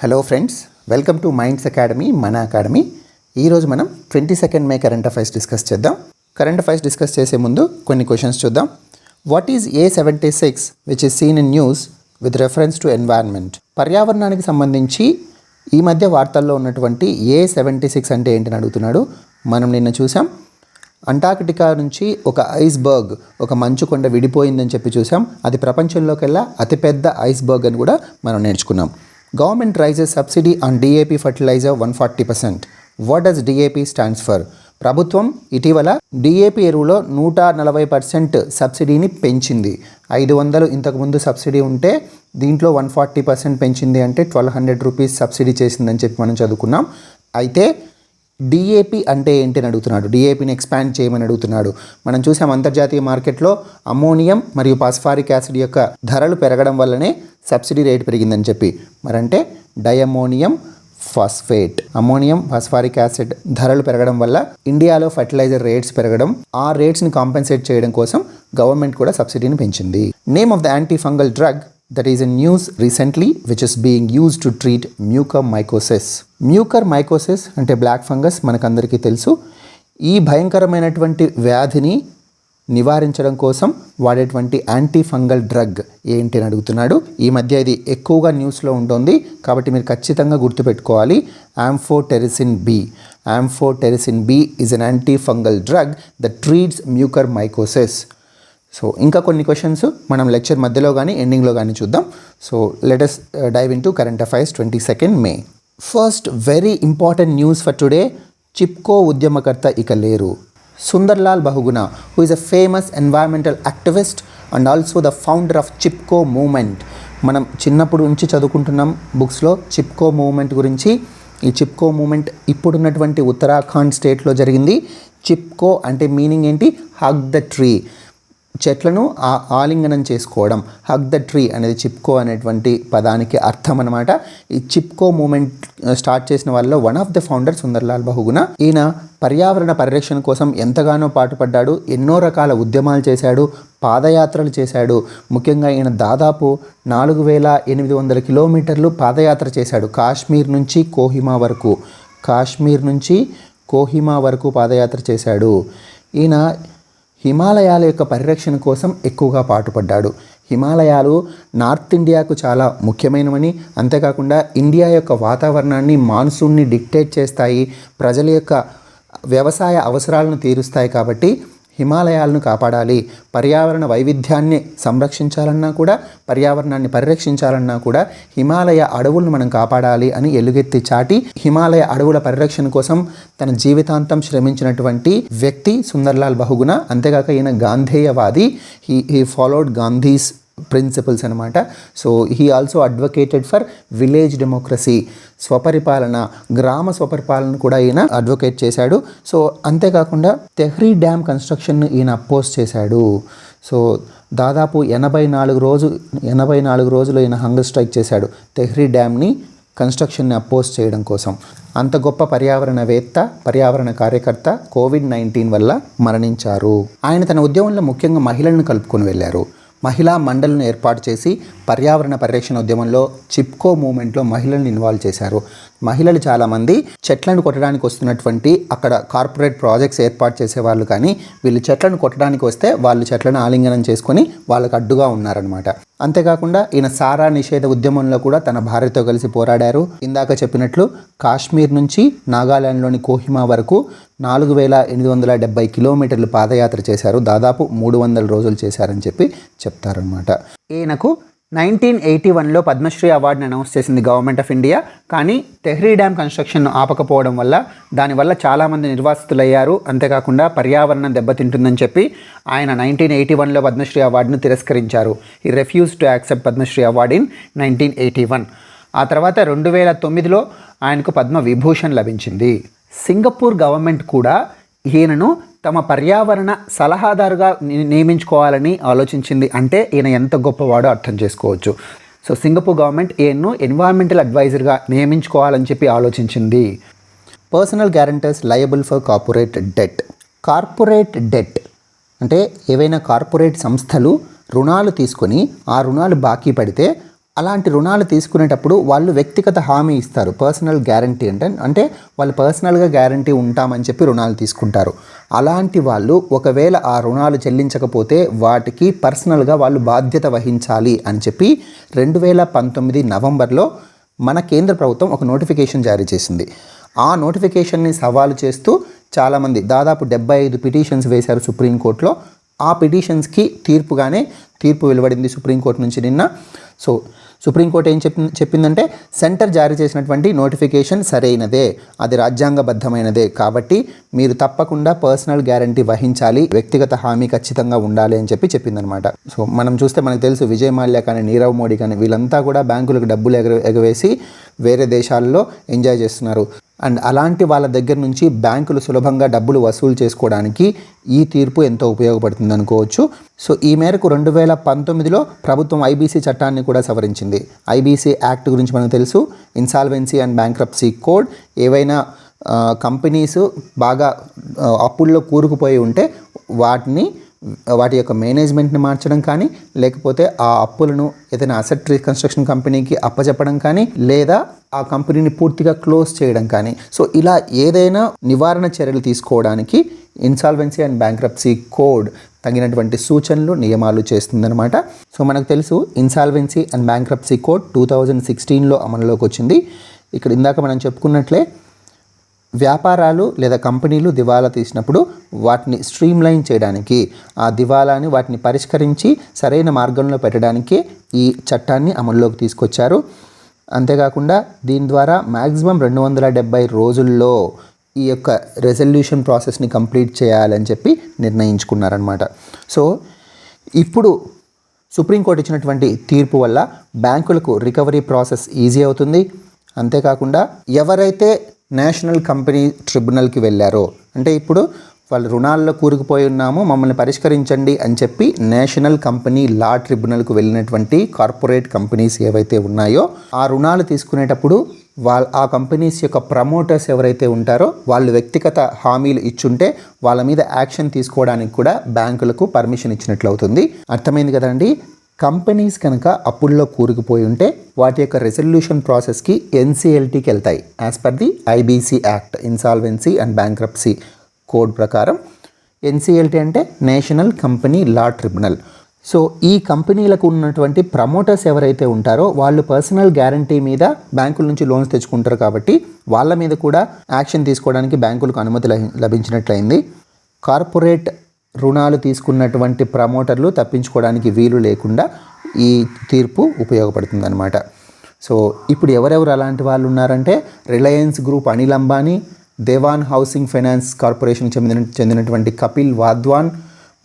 Hello friends, welcome to minds academy మన academy. ఈరోజు మనం 22nd మే కరెంట్ అఫైర్స్ డిస్కస్ చేద్దాం. కరెంట్ అఫైర్స్ డిస్కస్ చేసే ముందు కొన్ని క్వశ్చన్స్ చూద్దాం. What is A76 which is seen in news with reference to environment? పర్యావరణానికి సంబంధించి ఈ మధ్య వార్తల్లో ఉన్నటువంటి A76 అంటే ఏంటని అడుగుతున్నాడు. మనం నిన్న చూసాం, అంటార్కిటికా నుంచి ఒక ఐస్బర్గ్, ఒక మంచు కొండ విడిపోయిందని చెప్పి చూసాం. అది ప్రపంచంలోకెల్లా అతిపెద్ద ఐస్బర్గ్ అని కూడా మనం నేర్చుకున్నాం. Government raises subsidy on DAP fertiliser 140%. What does DAP stands for? ప్రభుత్వం ఇటీవల DAP ఎరువులో 140% సబ్సిడీని పెంచింది. 500 ఇంతకుముందు సబ్సిడీ ఉంటే దీంట్లో 140% పెంచింది, అంటే 1200 రూపీస్ సబ్సిడీ చేసిందని చెప్పి మనం చదువుకున్నాం. అయితే DAP అంటే ఏంటని అడుగుతున్నాడు. DAPని ఎక్స్పాండ్ చేయమని అడుగుతున్నాడు. మనం చూసాం అంతర్జాతీయ మార్కెట్లో అమ్మోనియం మరియు పాస్ఫారిక్ యాసిడ్ యొక్క ధరలు పెరగడం వల్లనే సబ్సిడీ రేట్ పెరిగిందని చెప్పి. మరంటే డైఅమోనియం ఫాస్ఫేట్, అమ్మోనియం ఫాస్ఫారిక్ యాసిడ్ ధరలు పెరగడం వల్ల ఇండియాలో ఫర్టిలైజర్ రేట్స్ పెరగడం, ఆ రేట్స్ని కాంపెన్సేట్ చేయడం కోసం గవర్నమెంట్ కూడా సబ్సిడీని పెంచింది. Name of the anti fungal drug that is in news recently which is being used to treat mucormycosis. Mucormycosis అంటే బ్లాక్ ఫంగస్ మనకందరికీ తెలుసు. ఈ భయంకరమైనటువంటి వ్యాధిని నివారించడం కోసం వాడేటువంటి యాంటీ ఫంగల్ డ్రగ్ ఏంటి అని అడుగుతున్నాడు. ఈ మధ్య ఇది ఎక్కువగా న్యూస్లో ఉంటుంది, కాబట్టి మీరు ఖచ్చితంగా గుర్తుపెట్టుకోవాలి. Amphotericin B. Amphotericin B is an anti fungal drug that treats mucormycosis. So ఇంకా కొన్ని క్వశ్చన్స్ మనం లెక్చర్ మధ్యలో కానీ ఎండింగ్లో కానీ చూద్దాం. So let us dive in to current affairs 22nd May. First very important news for today. Chipko ఉద్యమకర్త ఇక లేరు. Sundarlal Bahuguna, who is a famous environmental activist and also the founder of Chipko movement. మనం చిన్నప్పుడు నుంచి చదువుకుంటున్నాం బుక్స్లో చిప్కో మూవ్మెంట్ గురించి. ఈ చిప్కో మూవ్మెంట్ ఇప్పుడున్నటువంటి ఉత్తరాఖండ్ స్టేట్లో జరిగింది. చిప్కో అంటే మీనింగ్ ఏంటి? హగ్ ద ట్రీ, చెట్లను ఆలింగనం చేసుకోవడం. హగ్ ద ట్రీ అనేది చిప్కో అనేటువంటి పదానికి అర్థం అనమాట. ఈ చిప్కో మూమెంట్ స్టార్ట్ చేసిన వాళ్ళలో one of the founder Sunderlal Bahuguna. ఈయన పర్యావరణ పరిరక్షణ కోసం ఎంతగానో పాటుపడ్డాడు. ఎన్నో రకాల ఉద్యమాలు చేశాడు, పాదయాత్రలు చేశాడు. ముఖ్యంగా ఈయన దాదాపు 4800 కిలోమీటర్లు పాదయాత్ర చేశాడు. కాశ్మీర్ నుంచి కోహిమా వరకు పాదయాత్ర చేశాడు. ఈయన హిమాలయాల యొక్క పరిరక్షణ కోసం ఎక్కువగా పాటుపడ్డాడు. హిమాలయాలు నార్త్ ఇండియాకు చాలా ముఖ్యమైనవని, అంతేకాకుండా ఇండియా యొక్క వాతావరణాన్ని, మాన్సూన్ని డిక్టేట్ చేస్తాయి, ప్రజల యొక్క వ్యవసాయ అవసరాలను తీరుస్తాయి. కాబట్టి హిమాలయాలను కాపాడాలి, పర్యావరణ వైవిధ్యాన్ని సంరక్షించాలన్నా కూడా, పర్యావరణాన్ని పరిరక్షించాలన్నా కూడా హిమాలయ అడవులను మనం కాపాడాలి అని ఎలుగెత్తి చాటి హిమాలయ అడవుల పరిరక్షణ కోసం తన జీవితాంతం శ్రమించినటువంటి వ్యక్తి సుందర్లాల్ బహుగుణ. అంతేకాక ఈయన గాంధేయవాది. హీ ఫాలోడ్ గాంధీస్ ప్రిన్సిపల్స్ అనమాట. So he also advocated for village democracy, స్వపరిపాలన, గ్రామ స్వపరిపాలన కూడా ఈయన అడ్వకేట్ చేశాడు. సో అంతేకాకుండా తెహ్రీ డ్యామ్ కన్స్ట్రక్షన్ను ఈయన అపోజ్ చేశాడు. సో దాదాపు 84 రోజులు ఈయన హంగర్ స్ట్రైక్ చేశాడు తెహ్రీ డ్యామ్ని కన్స్ట్రక్షన్ని అపోజ్ చేయడం కోసం. అంత గొప్ప పర్యావరణవేత్త, పర్యావరణ కార్యకర్త కోవిడ్-19 వల్ల మరణించారు. ఆయన తన ఉద్యమంలో ముఖ్యంగా మహిళలను కలుపుకొని వెళ్ళారు. మహిళా మండలిని ఏర్పాటు చేసి పర్యావరణ పరిరక్షణ ఉద్యమంలో చిప్కో మూవ్మెంట్లో మహిళలను ఇన్వాల్వ్ చేశారు. మహిళలు చాలామంది చెట్లను కొట్టడానికి వస్తున్నటువంటి అక్కడ కార్పొరేట్ ప్రాజెక్ట్స్ ఏర్పాటు చేసేవాళ్ళు, కానీ వీళ్ళు చెట్లను కొట్టడానికి వస్తే వాళ్ళు చెట్లను ఆలింగనం చేసుకొని వాళ్ళకు అడ్డుగా ఉన్నారనమాట. అంతేకాకుండా ఈయన సారా నిషేధ ఉద్యమంలో కూడా తన భార్యతో కలిసి పోరాడారు. ఇందాక చెప్పినట్లు కాశ్మీర్ నుంచి నాగాలాండ్లోని కోహిమా వరకు 4870 కిలోమీటర్లు పాదయాత్ర చేశారు. దాదాపు 300 రోజులు చేశారని చెప్పి చెప్తారనమాట. ఈయనకు 1981లో పద్మశ్రీ అవార్డుని అనౌన్స్ చేసింది గవర్నమెంట్ ఆఫ్ ఇండియా. కానీ తెహ్రీ డ్యామ్ కన్స్ట్రక్షన్ను ఆపకపోవడం వల్ల, దానివల్ల చాలామంది నిర్వాసితులయ్యారు. అంతేకాకుండా పర్యావరణం దెబ్బతింటుందని చెప్పి ఆయన 1981లో పద్మశ్రీ అవార్డును తిరస్కరించారు. ఈ refuse to accept Padmashri award in 1981. ఆ తర్వాత 2009లో ఆయనకు పద్మ విభూషణ్ లభించింది. సింగపూర్ గవర్నమెంట్ కూడా ఈయనను తమ పర్యావరణ సలహాదారుగా నియమించుకోవాలని ఆలోచించింది. అంటే ఈయన ఎంత గొప్పవాడో అర్థం చేసుకోవచ్చు. సో సింగపూర్ గవర్నమెంట్ ఈయన్ను ఎన్వైరన్మెంటల్ అడ్వైజర్గా నియమించుకోవాలని చెప్పి ఆలోచించింది. Personal guarantors liable for corporate debt. Corporate debt అంటే ఏవైనా కార్పొరేట్ సంస్థలు రుణాలు తీసుకొని ఆ రుణాలు బాకీ పడితే అలాంటి రుణాలు తీసుకునేటప్పుడు వాళ్ళు వ్యక్తిగత హామీ ఇస్తారు, పర్సనల్ గ్యారంటీ అంటే వాళ్ళు పర్సనల్గా గ్యారంటీ ఉంటామని చెప్పి రుణాలు తీసుకుంటారు. అలాంటి వాళ్ళు ఒకవేళ ఆ రుణాలు చెల్లించకపోతే వాటికి పర్సనల్గా వాళ్ళు బాధ్యత వహించాలి అని చెప్పి 2019 నవంబర్లో మన కేంద్ర ప్రభుత్వం ఒక నోటిఫికేషన్ జారీ చేసింది. ఆ నోటిఫికేషన్ని సవాలు చేస్తూ చాలామంది దాదాపు 75 పిటిషన్స్ వేశారు సుప్రీంకోర్టులో. ఆ పిటిషన్స్కి తీర్పు వెలువడింది సుప్రీంకోర్టు నుంచి నిన్న. సో సుప్రీంకోర్టు ఏం చెప్పిందంటే సెంటర్ జారీ చేసినటువంటి నోటిఫికేషన్ సరైనదే, అది రాజ్యాంగబద్ధమైనదే, కాబట్టి మీరు తప్పకుండా పర్సనల్ గ్యారంటీ వహించాలి, వ్యక్తిగత హామీ ఖచ్చితంగా ఉండాలి అని చెప్పిందనమాట. సో మనం చూస్తే మనకు తెలుసు, విజయ్ మాల్యా కానీ నీరవ్ మోడీ కానీ వీళ్ళంతా కూడా బ్యాంకులకు డబ్బులు ఎగవేసి వేరే దేశాల్లో ఎంజాయ్ చేస్తున్నారు. అండ్ అలాంటి వాళ్ళ దగ్గర నుంచి బ్యాంకులు సులభంగా డబ్బులు వసూలు చేసుకోవడానికి ఈ తీర్పు ఎంతో ఉపయోగపడుతుంది అనుకోవచ్చు. సో ఈ మేరకు 2019లో ప్రభుత్వం ఐబీసీ చట్టాన్ని కూడా సవరించింది. ఐబీసీ యాక్ట్ గురించి మనకు తెలుసు, ఇన్సాల్వెన్సీ అండ్ బ్యాంక్రప్సీ కోడ్. ఏవైనా కంపెనీస్ బాగా అప్పుల్లో కూరుకుపోయి ఉంటే వాటి యొక్క మేనేజ్మెంట్ని మార్చడం కానీ, లేకపోతే ఆ అప్పులను ఏదైనా అసెట్ రీకన్స్ట్రక్షన్ కంపెనీకి అప్పచెప్పడం కానీ, లేదా ఆ కంపెనీని పూర్తిగా క్లోజ్ చేయడం కానీ, సో ఇలా ఏదైనా నివారణ చర్యలు తీసుకోవడానికి ఇన్సాల్వెన్సీ అండ్ బ్యాంక్రప్సీ కోడ్ తగినటువంటి సూచనలు, నియమాలు చేస్తుందన్నమాట. సో మనకు తెలుసు ఇన్సాల్వెన్సీ అండ్ బ్యాంక్రప్సీ కోడ్ 2016లో అమలులోకి వచ్చింది. ఇక్కడ ఇందాక మనం చెప్పుకున్నట్లే వ్యాపారాలు లేదా కంపెనీలు దివాలా తీసినప్పుడు వాటిని స్ట్రీమ్లైన్ చేయడానికి, ఆ దివాలాని వాటిని పరిష్కరించి సరైన మార్గంలో పెట్టడానికే ఈ చట్టాన్ని అమల్లోకి తీసుకొచ్చారు. అంతేకాకుండా దీని ద్వారా మ్యాక్సిమం 270 రోజుల్లో ఈ యొక్క రెజల్యూషన్ ప్రాసెస్ని కంప్లీట్ చేయాలని చెప్పి నిర్ణయించుకున్నారనమాట. సో ఇప్పుడు సుప్రీంకోర్టు ఇచ్చినటువంటి తీర్పు వల్ల బ్యాంకులకు రికవరీ ప్రాసెస్ ఈజీ అవుతుంది. అంతేకాకుండా ఎవరైతే నేషనల్ కంపెనీ ట్రిబ్యునల్కి వెళ్ళారో, అంటే ఇప్పుడు వాళ్ళు రుణాల్లో కూరుకుపోయి ఉన్నాము, మమ్మల్ని పరిష్కరించండి అని చెప్పి నేషనల్ కంపెనీ లా ట్రిబ్యునల్కు వెళ్ళినటువంటి కార్పొరేట్ కంపెనీస్ ఏవైతే ఉన్నాయో, ఆ రుణాలు తీసుకునేటప్పుడు ఆ కంపెనీస్ యొక్క ప్రమోటర్స్ ఎవరైతే ఉంటారో వాళ్ళు వ్యక్తిగత హామీలు ఇచ్చుంటే వాళ్ళ మీద యాక్షన్ తీసుకోవడానికి కూడా బ్యాంకులకు పర్మిషన్ ఇచ్చినట్లు అవుతుంది. అర్థమైంది కదండి. కంపెనీస్ కనుక అప్పుల్లో కూరుకుపోయి ఉంటే వాటి యొక్క రెజల్యూషన్ ప్రాసెస్కి ఎన్సిఎల్టీకి వెళ్తాయి. As per the IBC act, insolvency and bankruptcy code ప్రకారం. ఎన్సిఎల్టీ అంటే national company law tribunal. So ఈ కంపెనీలకు ఉన్నటువంటి ప్రమోటర్స్ ఎవరైతే ఉంటారో వాళ్ళు పర్సనల్ గ్యారంటీ మీద బ్యాంకుల నుంచి లోన్స్ తెచ్చుకుంటారు, కాబట్టి వాళ్ళ మీద కూడా యాక్షన్ తీసుకోవడానికి బ్యాంకులకు అనుమతి లభించినట్లయింది. కార్పొరేట్ రుణాలు తీసుకున్నటువంటి ప్రమోటర్లు తప్పించుకోవడానికి వీలు లేకుండా ఈ తీర్పు ఉపయోగపడుతుంది అనమాట. సో ఇప్పుడు ఎవరెవరు అలాంటి వాళ్ళు ఉన్నారంటే Reliance Group Anil Ambani, Dewan Housing Finance Corporation చెందినటువంటి కపిల్ వాధ్వాన్,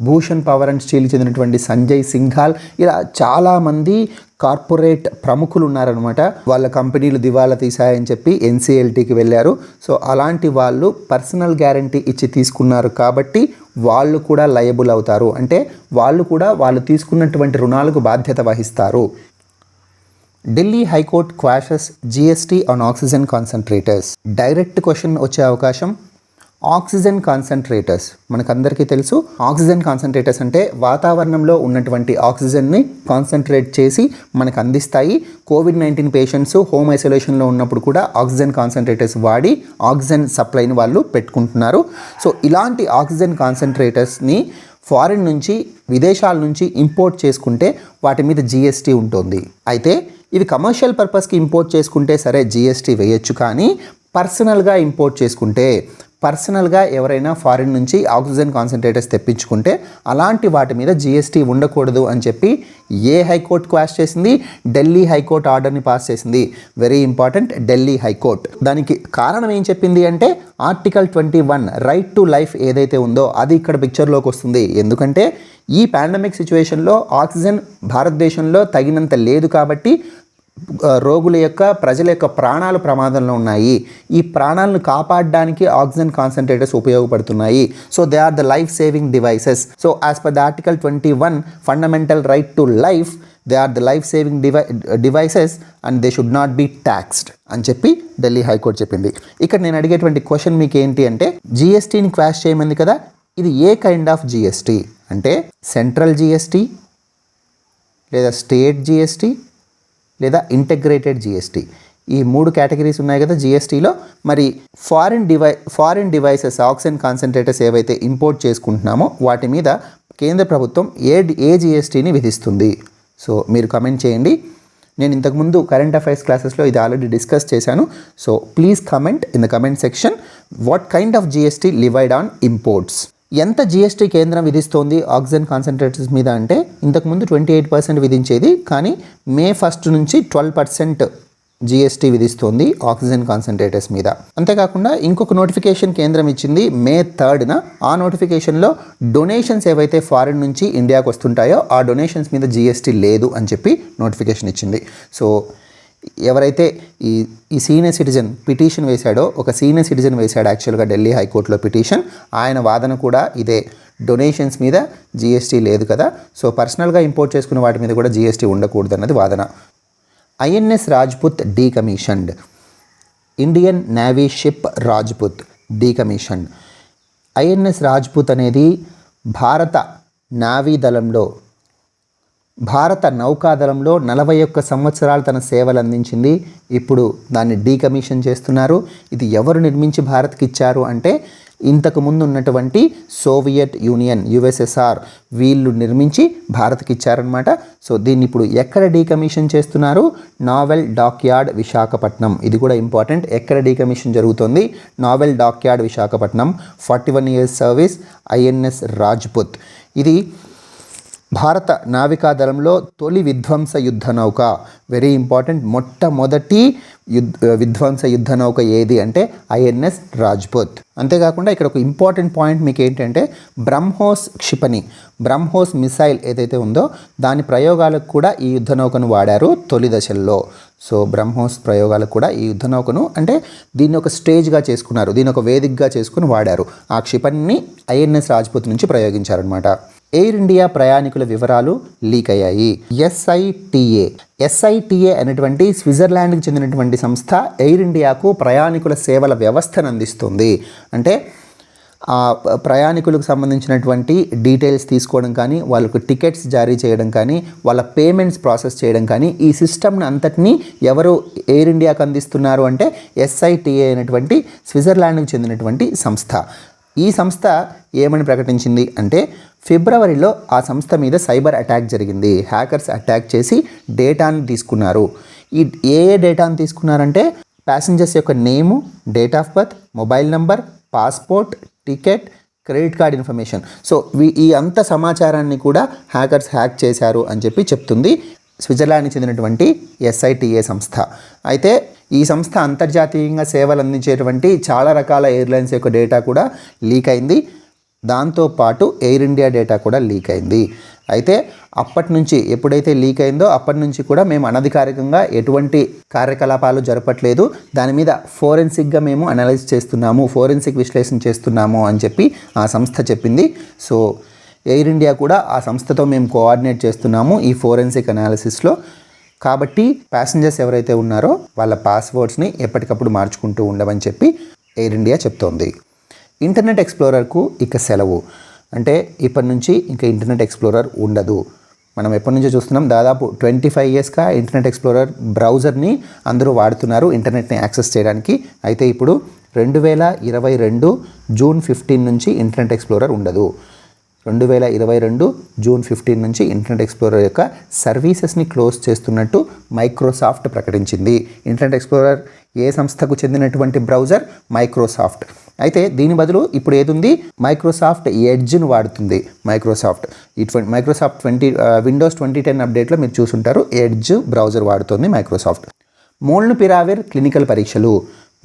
భూషణ్ పవర్ అండ్ స్టీల్కి చెందినటువంటి సంజయ్ సింఘాల్, ఇలా చాలామంది కార్పొరేట్ ప్రముఖులు ఉన్నారనమాట. వాళ్ళ కంపెనీలు దివాలా తీసాయని చెప్పి ఎన్సిఎల్టీకి వెళ్ళారు. సో అలాంటి వాళ్ళు పర్సనల్ గ్యారంటీ ఇచ్చి తీసుకున్నారు కాబట్టి వాళ్ళు కూడా లయబుల్ అవుతారు, అంటే వాళ్ళు తీసుకున్నటువంటి రుణాలకు బాధ్యత వహిస్తారు. Delhi high court quashes GST on oxygen concentrators. Direct question వచ్చే అవకాశం. ఆక్సిజన్ కాన్సన్ట్రేటర్స్ మనకందరికీ తెలుసు. ఆక్సిజన్ కాన్సన్ట్రేటర్స్ అంటే వాతావరణంలో ఉన్నటువంటి ఆక్సిజన్ని కాన్సన్ట్రేట్ చేసి మనకు అందిస్తాయి. కోవిడ్-19 పేషెంట్స్ హోమ్ ఐసోలేషన్లో ఉన్నప్పుడు కూడా ఆక్సిజన్ కాన్సన్ట్రేటర్స్ వాడి ఆక్సిజన్ సప్లైని వాళ్ళు పెట్టుకుంటున్నారు. సో ఇలాంటి ఆక్సిజన్ కాన్సన్ట్రేటర్స్ని ఫారిన్ నుంచి, విదేశాల నుంచి ఇంపోర్ట్ చేసుకుంటే వాటి మీద జిఎస్టీ ఉంటుంది. అయితే ఇవి కమర్షియల్ పర్పస్కి ఇంపోర్ట్ చేసుకుంటే సరే జిఎస్టీ వేయొచ్చు, కానీ పర్సనల్గా ఇంపోర్ట్ చేసుకుంటే, పర్సనల్గా ఎవరైనా ఫారిన్ నుంచి ఆక్సిజన్ కాన్సన్ట్రేటర్స్ తెప్పించుకుంటే అలాంటి వాటి మీద జిఎస్టీ ఉండకూడదు అని చెప్పి ఏ హైకోర్టు క్వాష్ చేసింది? ఢిల్లీ హైకోర్టు ఆర్డర్ని పాస్ చేసింది. Very important, Delhi high court. దానికి కారణం ఏం చెప్పింది అంటే ఆర్టికల్ 21 రైట్ టు లైఫ్ ఏదైతే ఉందో అది ఇక్కడ పిక్చర్లోకి వస్తుంది. ఎందుకంటే ఈ పాండమిక్ సిచ్యువేషన్లో ఆక్సిజన్ భారతదేశంలో తగినంత లేదు కాబట్టి ప్రజల యొక్క ప్రాణాలు ప్రమాదంలో ఉన్నాయి. ఈ ప్రాణాలను కాపాడడానికి ఆక్సిజన్ కాన్సన్ట్రేటర్స్ ఉపయోగపడుతున్నాయి. So they are the life saving devices. So as per the article 21 fundamental right to life, they are the life saving devices and they should not be taxed అని చెప్పి ఢిల్లీ హైకోర్టు చెప్పింది. ఇక్కడ నేను అడిగేటువంటి question మీకు ఏంటి అంటే, జిఎస్టీని క్వాష్ చేయమంది కదా, ఇది ఏ కైండ్ ఆఫ్ జిఎస్టీ అంటే సెంట్రల్ జిఎస్టీ, లేదా స్టేట్ జిఎస్టీ, లేదా ఇంటగ్రేటెడ్ జిఎస్టీ. ఈ 3 కేటగిరీస్ ఉన్నాయి కదా జిఎస్టీలో. మరి ఫారిన్ డివైసెస్ ఆక్సిజన్ కాన్సన్ట్రేటర్స్ ఏవైతే ఇంపోర్ట్ చేసుకుంటున్నామో వాటి మీద కేంద్ర ప్రభుత్వం ఏ జిఎస్టీని విధిస్తుంది? సో మీరు కమెంట్ చేయండి. నేను ఇంతకుముందు కరెంట్ అఫైర్స్ క్లాసెస్లో ఇది ఆల్రెడీ డిస్కస్ చేశాను. So please comment in the comment section what kind of GST levied on imports. ఎంత జిఎస్టీ కేంద్రం విధిస్తోంది ఆక్సిజన్ కాన్సన్ట్రేటర్స్ మీద అంటే ఇంతకుముందు 28% విధించేది, కానీ May 1 నుంచి 12% జిఎస్టీ విధిస్తోంది ఆక్సిజన్ కాన్సన్ట్రేటర్స్ మీద. అంతేకాకుండా ఇంకొక నోటిఫికేషన్ కేంద్రం ఇచ్చింది May 3న. ఆ నోటిఫికేషన్లో డొనేషన్స్ ఏవైతే ఫారిన్ నుంచి ఇండియాకు వస్తుంటాయో ఆ డొనేషన్స్ మీద జిఎస్టీ లేదు అని చెప్పి నోటిఫికేషన్ ఇచ్చింది. సో ఎవరైతే ఈ సీనియర్ సిటిజన్ పిటిషన్ వేశాడో, ఒక సీనియర్ సిటిజన్ వేశాడు యాక్చువల్గా ఢిల్లీ హైకోర్టులో పిటిషన్, ఆయన వాదన కూడా ఇదే, డొనేషన్స్ మీద జిఎస్టీ లేదు కదా, సో పర్సనల్గా ఇంపోర్ట్ చేసుకున్న వాటి మీద కూడా జిఎస్టీ ఉండకూడదు అన్నది వాదన. INS Rajput decommissioned. Indian navy ship Rajput decommissioned. INS Rajput అనేది భారత నౌకాదళంలో 41 సంవత్సరాలు తన సేవలు అందించింది. ఇప్పుడు దాన్ని డీకమిషన్ చేస్తున్నారు. ఇది ఎవరు నిర్మించి భారత్కి ఇచ్చారు అంటే ఇంతకు ముందు ఉన్నటువంటి సోవియట్ యూనియన్ యుఎస్ఎస్ఆర్ వీళ్ళు నిర్మించి భారత్కి ఇచ్చారనమాట. సో దీన్ని ఇప్పుడు ఎక్కడ డీకమిషన్ చేస్తున్నారు? Naval dockyard Visakhapatnam. ఇది కూడా ఇంపార్టెంట్. ఎక్కడ డీకమిషన్ జరుగుతుంది? Naval dockyard Visakhapatnam. 41 years service INS Rajput. ఇది భారత నావికాదళంలో తొలి విధ్వంస యుద్ధ నౌక. Very important. మొట్టమొదటి విధ్వంస యుద్ధ నౌక ఏది అంటే ఐఎన్ఎస్ రాజ్పుత్. అంతేకాకుండా ఇక్కడ ఒక ఇంపార్టెంట్ పాయింట్ మీకు ఏంటంటే బ్రహ్మోస్ క్షిపణి, బ్రహ్మోస్ మిసైల్ ఏదైతే ఉందో దాని ప్రయోగాలకు కూడా ఈ యుద్ధ నౌకను వాడారు తొలి దశల్లో. సో బ్రహ్మోస్ ప్రయోగాలకు కూడా ఈ యుద్ధ నౌకను అంటే దీన్ని ఒక స్టేజ్గా చేసుకున్నారు, దీన్ని ఒక వేదికగా చేసుకుని వాడారు. ఆ క్షిపణిని ఐఎన్ఎస్ రాజ్పుత్ నుంచి ప్రయోగించారనమాట. ఎయిర్ ఇండియా ప్రయాణికుల వివరాలు లీక్ అయ్యాయి. ఎస్ఐటిఏ అనేటువంటి స్విట్జర్లాండ్కి చెందినటువంటి సంస్థ ఎయిర్ ఇండియాకు ప్రయాణికుల సేవల వ్యవస్థను అందిస్తుంది. అంటే ప్రయాణికులకు సంబంధించినటువంటి డీటెయిల్స్ తీసుకోవడం కానీ, వాళ్ళకు టికెట్స్ జారీ చేయడం కానీ, వాళ్ళ పేమెంట్స్ ప్రాసెస్ చేయడం కానీ, ఈ సిస్టమ్ని అంతటినీ ఎవరు ఎయిర్ ఇండియాకు అందిస్తున్నారు అంటే ఎస్ఐటిఏ అనేటువంటి స్విట్జర్లాండ్కి చెందినటువంటి సంస్థ. ఈ సంస్థ ఏమని ప్రకటించింది అంటే ఫిబ్రవరిలో ఆ సంస్థ మీద సైబర్ అటాక్ జరిగింది. హ్యాకర్స్ అటాక్ చేసి డేటాను తీసుకున్నారు. ఏ డేటాను తీసుకున్నారంటే ప్యాసింజర్స్ యొక్క name, date of birth, mobile number, passport, ticket, credit card information. So ఈ అంత సమాచారాన్ని కూడా హ్యాకర్స్ హ్యాక్ చేశారు అని చెప్పి చెప్తుంది స్విట్జర్లాండ్కి చెందినటువంటి ఎస్ఐటిఏ సంస్థ. అయితే ఈ సంస్థ అంతర్జాతీయంగా సేవలు అందించేటువంటి చాలా రకాల ఎయిర్లైన్స్ యొక్క డేటా కూడా లీక్ అయింది. దాంతోపాటు ఎయిర్ ఇండియా డేటా కూడా లీక్ అయింది. అయితే అప్పటి నుంచి ఎప్పుడైతే లీక్ అయిందో అప్పటి నుంచి కూడా మేము అనధికారికంగా ఎటువంటి కార్యకలాపాలు జరపట్లేదు, దాని మీద ఫోరెన్సిక్గా మేము అనలైజ్ చేస్తున్నాము, ఫోరెన్సిక్ విశ్లేషణ చేస్తున్నాము అని చెప్పి ఆ సంస్థ చెప్పింది. సో ఎయిర్ ఇండియా కూడా ఆ సంస్థతో మేము కోఆర్డినేట్ చేస్తున్నాము ఈ ఫోరెన్సిక్ అనాలిసిస్లో. కాబట్టి ప్యాసింజర్స్ ఎవరైతే ఉన్నారో వాళ్ళ పాస్వర్డ్స్ని ఎప్పటికప్పుడు మార్చుకుంటూ ఉండమని చెప్పి ఎయిర్ ఇండియా చెప్తోంది. ఇంటర్నెట్ ఎక్స్ప్లోరర్కు ఇక సెలవు. అంటే ఇప్పటి నుంచి ఇంకా ఇంటర్నెట్ ఎక్స్ప్లోరర్ ఉండదు. మనం ఎప్పటి నుంచో చూస్తున్నాం, దాదాపు 25 yearsగా ఇంటర్నెట్ ఎక్స్ప్లోరర్ బ్రౌజర్ని అందరూ వాడుతున్నారు ఇంటర్నెట్ని యాక్సెస్ చేయడానికి. అయితే ఇప్పుడు 2022 June 15 నుంచి ఇంటర్నెట్ ఎక్స్ప్లోరర్ ఉండదు. 2022 June 15 నుంచి ఇంటర్నెట్ ఎక్స్ప్లోరర్ యొక్క సర్వీసెస్ని క్లోజ్ చేస్తున్నట్టు మైక్రోసాఫ్ట్ ప్రకటించింది. ఇంటర్నెట్ ఎక్స్ప్లోరర్ ఏ సంస్థకు చెందినటువంటి బ్రౌజర్? మైక్రోసాఫ్ట్. అయితే దీని బదులు ఇప్పుడు ఏదుంది? మైక్రోసాఫ్ట్ ఎడ్జ్ను వాడుతుంది మైక్రోసాఫ్ట్. మైక్రోసాఫ్ట్ విండోస్ 2010 అప్డేట్లో మీరు చూసుంటారు, ఎడ్జ్ బ్రౌజర్ వాడుతుంది మైక్రోసాఫ్ట్. మోల్నుపిరావిర్ క్లినికల్ పరీక్షలు.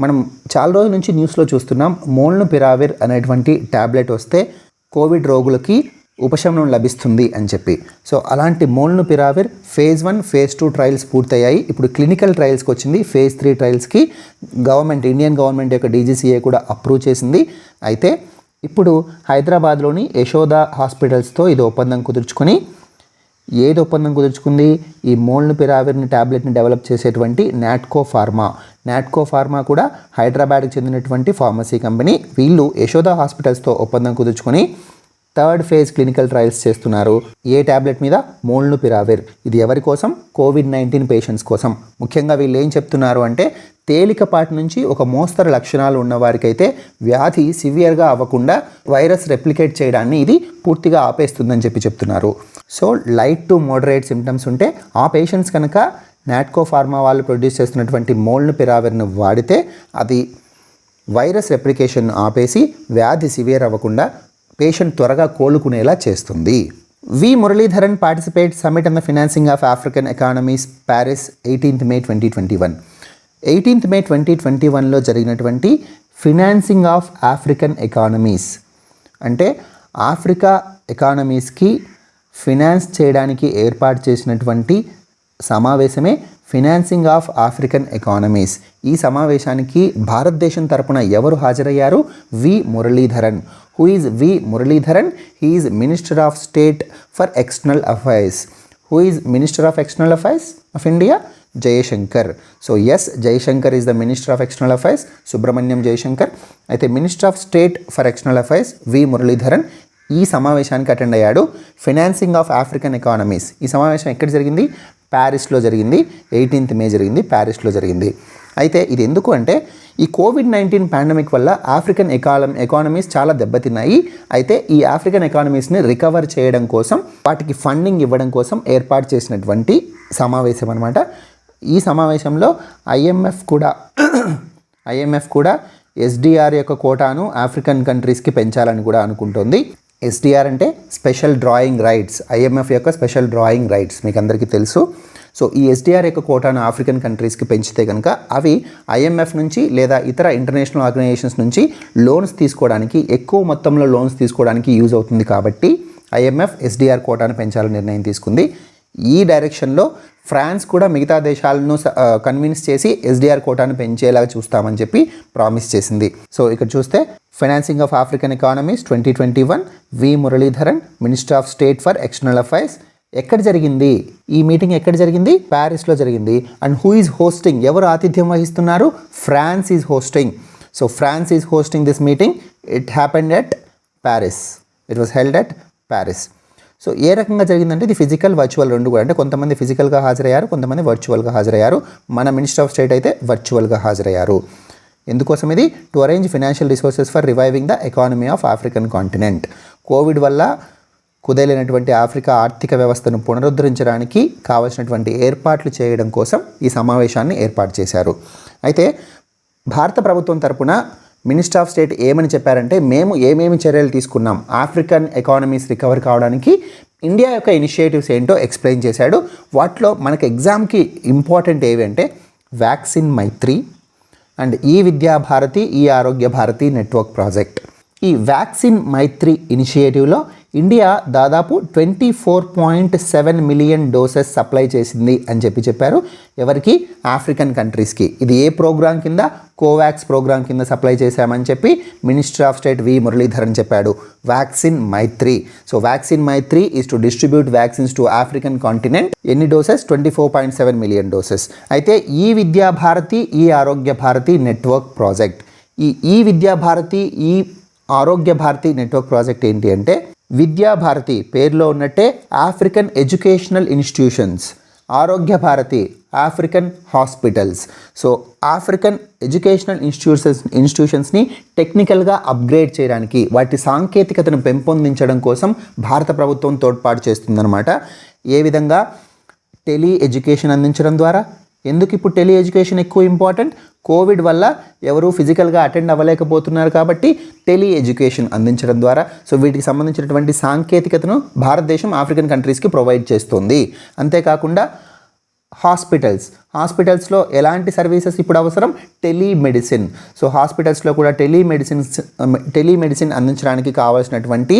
మనం చాలా రోజుల నుంచి న్యూస్లో చూస్తున్నాం, మోల్నుపిరావిర్ అనేటువంటి ట్యాబ్లెట్ వస్తే కోవిడ్ రోగులకి ఉపశమనం లభిస్తుంది అని చెప్పి. సో అలాంటి మోల్నుపిరావిర్ phase 1, phase 2 ట్రయల్స్ పూర్తయ్యాయి. ఇప్పుడు క్లినికల్ ట్రయల్స్కి వచ్చింది. phase 3 ట్రయల్స్కి ఇండియన్ గవర్నమెంట్ యొక్క DGCA కూడా అప్రూవ్ చేసింది. అయితే ఇప్పుడు హైదరాబాద్లోని యశోద హాస్పిటల్స్తో ఇది ఒప్పందం కుదుర్చుకొని, ఏది ఒప్పందం కుదుర్చుకుంది? ఈ మోల్నుపిరావిర్ని ట్యాబ్లెట్ని డెవలప్ చేసేటువంటి నాట్కో ఫార్మా కూడా హైదరాబాద్కి చెందినటువంటి ఫార్మసీ కంపెనీ. వీళ్ళు యశోద హాస్పిటల్స్తో ఒప్పందం కుదుర్చుకొని థర్డ్ ఫేజ్ క్లినికల్ ట్రయల్స్ చేస్తున్నారు. ఏ ట్యాబ్లెట్ మీద? మోల్నుపిరావిర్. ఇది ఎవరి కోసం? కోవిడ్-19 పేషెంట్స్ కోసం. ముఖ్యంగా వీళ్ళు ఏం చెప్తున్నారు అంటే తేలికపాటి నుంచి ఒక మోస్తరు లక్షణాలు ఉన్న వారికైతే వ్యాధి సివియర్గా అవ్వకుండా వైరస్ రెప్లికేట్ చేయడాన్ని ఇది పూర్తిగా ఆపేస్తుందని చెప్తున్నారు. So light to moderate symptoms ఉంటే ఆ పేషెంట్స్ కనుక నాట్కో ఫార్మా వాళ్ళు ప్రొడ్యూస్ చేస్తున్నటువంటి మోల్నుపిరావిర్ను వాడితే అది వైరస్ రెప్లికేషన్ ఆపేసి వ్యాధి సివియర్ అవ్వకుండా పేషెంట్ త్వరగా కోలుకునేలా చేస్తుంది. V Muraleedharan participate summit on the financing of African economies Paris 18th May 2021. 18th May 2021లో జరిగినటువంటి ఫినాన్సింగ్ ఆఫ్ ఆఫ్రికన్ ఎకానమీస్ అంటే ఆఫ్రికా ఎకానమీస్కి ఫినాన్స్ చేయడానికి ఏర్పాటు చేసినటువంటి సమావేశమే ఫినాన్సింగ్ ఆఫ్ ఆఫ్రికన్ ఎకానమీస్. ఈ సమావేశానికి భారతదేశం తరపున ఎవరు హాజరయ్యారు? V Muraleedharan. Who is V Muraleedharan? He is minister of state for external affairs. Who is minister of external affairs of India? Jaishankar. So yes, Jayashankar is the minister of external affairs, Subrahmanyam Jaishankar. అయితే minister of state for external affairs V Muraleedharan ఈ సమావేశానికి attend అయ్యాడు. Financing of African economies ఈ సమావేశం ఎక్కడ జరిగింది? ప్యారిస్లో జరిగింది. 18th May జరిగింది, ప్యారిస్లో జరిగింది. అయితే ఇది ఎందుకు అంటే ఈ కోవిడ్-19 పాండమిక్ వల్ల ఆఫ్రికన్ ఎకానమీస్ చాలా దెబ్బతిన్నాయి. అయితే ఈ ఆఫ్రికన్ ఎకానమీస్ని రికవర్ చేయడం కోసం వాటికి ఫండింగ్ ఇవ్వడం కోసం ఏర్పాటు చేసినటువంటి సమావేశం అనమాట. ఈ సమావేశంలో ఐఎంఎఫ్ కూడా ఎస్డిఆర్ యొక్క కోటాను ఆఫ్రికన్ కంట్రీస్కి పెంచాలని కూడా అనుకుంటోంది. ఎస్డిఆర్ అంటే స్పెషల్ డ్రాయింగ్ రైట్స్, ఐఎంఎఫ్ యొక్క స్పెషల్ డ్రాయింగ్ రైట్స్ మీకు అందరికీ తెలుసు. సో ఈ ఎస్డిఆర్ యొక్క కోటాను ఆఫ్రికన్ కంట్రీస్కి పెంచితే కనుక అవి ఐఎంఎఫ్ నుంచి లేదా ఇతర ఇంటర్నేషనల్ ఆర్గనైజేషన్స్ నుంచి లోన్స్ తీసుకోవడానికి, ఎక్కువ మొత్తంలో లోన్స్ తీసుకోవడానికి యూజ్ అవుతుంది. కాబట్టి ఐఎంఎఫ్ ఎస్డిఆర్ కోటాను పెంచాలని నిర్ణయం తీసుకుంది. ఈ డైరెక్షన్లో ఫ్రాన్స్ కూడా మిగతా దేశాలను కన్విన్స్ చేసి ఎస్డిఆర్ కోటాను పెంచేలాగా చూస్తామని చెప్పి ప్రామిస్ చేసింది. సో ఇక్కడ చూస్తే financing of African economies 2021 V Muraleedharan, minister of state for external affairs. ఎక్కడ జరిగింది ఈ మీటింగ్? ఎక్కడ జరిగింది? ప్యారిస్లో జరిగింది. And who is hosting? ఎవరు ఆతిథ్యం వహిస్తున్నారు? France is hosting. So France is hosting this meeting. It happened at Paris. It was held at Paris. So ఏ రకంగా జరిగిందంటే ఇది ఫిజికల్, వర్చువల్ రెండు కూడా. అంటే కొంతమంది ఫిజికల్గా హాజరయ్యారు, కొంతమంది వర్చువల్గా హాజరయ్యారు. మన మినిస్టర్ ఆఫ్ స్టేట్ అయితే వర్చువల్గా హాజరయ్యారు. ఎందుకోసం ఇది? To arrange financial resources for reviving the economy of African continent. Covid వల్ల కుదేలైనటువంటి ఆఫ్రికా ఆర్థిక వ్యవస్థను పునరుద్ధరించడానికి కావాల్సినటువంటి ఏర్పాట్లు చేయడం కోసం ఈ సమావేశాన్ని ఏర్పాటు చేశారు. అయితే భారత ప్రభుత్వం తరపున మినిస్టర్ ఆఫ్ స్టేట్ ఏమని చెప్పారంటే మేము ఏమేమి చర్యలు తీసుకున్నాం ఆఫ్రికన్ ఎకానమీస్ రికవర్ కావడానికి, ఇండియా యొక్క ఇనిషియేటివ్స్ ఏంటో ఎక్స్ప్లెయిన్ చేశాడు. వాటిలో మనకు ఎగ్జామ్కి ఇంపార్టెంట్ ఏవి అంటే వ్యాక్సిన్ మైత్రి అండ్ ఈ విద్యా భారతి, ఈ ఆరోగ్య భారతి నెట్వర్క్ ప్రాజెక్ట్. ఈ వ్యాక్సిన్ మైత్రి ఇనిషియేటివ్లో ఇండియా దాదాపు 24.7 మిలియన్ డోసెస్ సప్లై చేసింది అని చెప్పారు. ఎవరికి? ఆఫ్రికన్ కంట్రీస్కి. ఇది ఏ ప్రోగ్రామ్ కింద? కోవాక్స్ ప్రోగ్రామ్ కింద సప్లై చేశామని చెప్పి minister of state V Muraleedharan చెప్పాడు. Vaccine Maitri. So vaccine Maitri is to distribute vaccines to African continent. ఎన్ని డోసెస్? 24.7 million doses. అయితే ఈ విద్యా భారతి, ఈ ఆరోగ్య భారతి నెట్వర్క్ ప్రాజెక్ట్. ఈ విద్యా భారతి, ఈ ఆరోగ్య భారతి నెట్వర్క్ ప్రాజెక్ట్ ఏంటి అంటే విద్యా భారతి పేరులో ఉన్నట్టే African educational institutions, Arogya Bharati African hospitals. So African educational ఇన్స్టిట్యూషన్స్ని టెక్నికల్గా అప్గ్రేడ్ చేయడానికి, వాటి సాంకేతికతను పెంపొందించడం కోసం భారత ప్రభుత్వం తోడ్పాటు చేస్తుందన్నమాట. ఏ విధంగా? టెలి ఎడ్యుకేషన్ అందించడం ద్వారా. ఎందుకు ఇప్పుడు టెలి ఎడ్యుకేషన్ ఎక్కువ ఇంపార్టెంట్? కోవిడ్ వల్ల ఎవరు ఫిజికల్గా అటెండ్ అవ్వలేకపోతున్నారు కాబట్టి టెలి ఎడ్యుకేషన్ అందించడం ద్వారా. సో వీటికి సంబంధించినటువంటి సాంకేతికతను భారతదేశం ఆఫ్రికన్ కంట్రీస్కి ప్రొవైడ్ చేస్తుంది. అంతేకాకుండా హాస్పిటల్స్లో ఎలాంటి సర్వీసెస్ ఇప్పుడు అవసరం? టెలిమెడిసిన్. సో హాస్పిటల్స్లో కూడా టెలిమెడిసిన్ అందించడానికి కావాల్సినటువంటి